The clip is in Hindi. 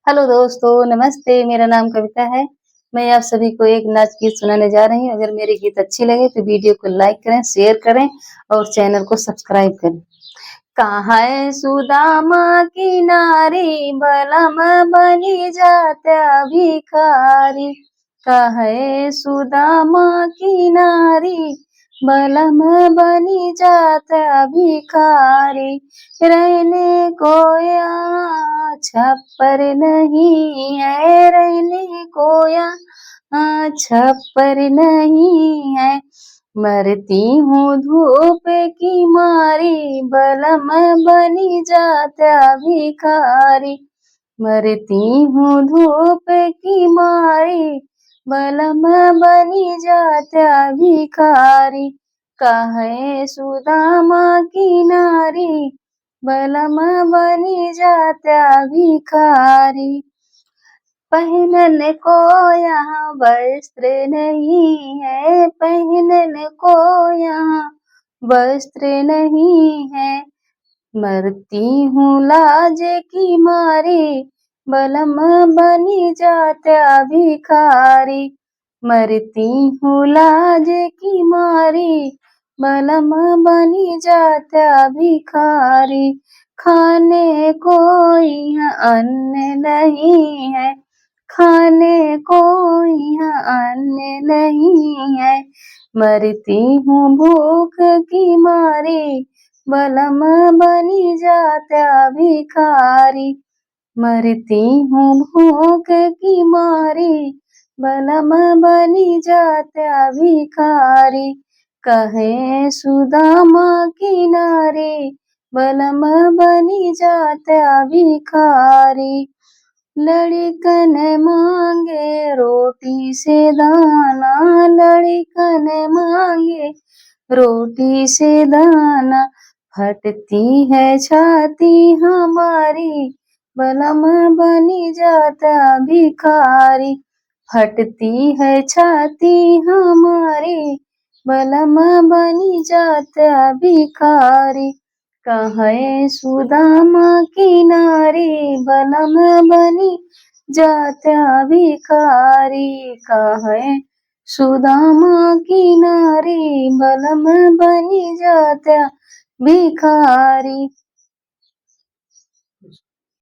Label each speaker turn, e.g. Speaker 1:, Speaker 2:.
Speaker 1: हेलो दोस्तों, नमस्ते। मेरा नाम कविता है। मैं आप सभी को एक नाच गीत सुनाने जा रही हूँ। अगर मेरे गीत अच्छे लगे तो वीडियो को लाइक करें, शेयर करें और चैनल को सब्सक्राइब करें। कहाँ है सुदामा की नारी, बलम बनी जाता भिखारी। कहाँ है सुदामा की नारी, बलम बनी जाता भिखारी। रहने को यहाँ छप्पर नहीं है, रहने को यहाँ छप्पर नहीं है। मरती हूँ धूप की मारी, बलम बनी जाता भिखारी। मरती हूँ धूप की मारी, बलम बनी जाता भिखारी। कहे सुदामा की नारी, बलम बनी जाता भिखारी। पहनने को यहाँ वस्त्र नहीं है, पहनने को यहाँ वस्त्र नहीं है। मरती हूँ लाज की मारी, बलम बनी जाता भिखारी। मरती हूँ लाज की मारी, बलम बनी जाता भिखारी। खाने को यहाँ अन्न नहीं है, खाने को यहाँ अन्न नहीं है। मरती हूँ भूख की मारी, बलम बनी जाता भिखारी। मरती हूँ भूख की मारी, बलम बनी जाता भिखारी। कहे सुदामा की नारी, बलम बनी जाता भिखारी। लड़कन मांगे रोटी से दाना, लड़कन मांगे रोटी से दाना। फटती है छाती हमारी, बलम बनी जाता भिखारी। फटती है छाती हमारी, बलम बनी जाता भिखारी। कहे सुदामा की नारी, बलम बनी जाता भिखारी। कहे सुदामा की नारी, बलम बनी जाता भिखारी।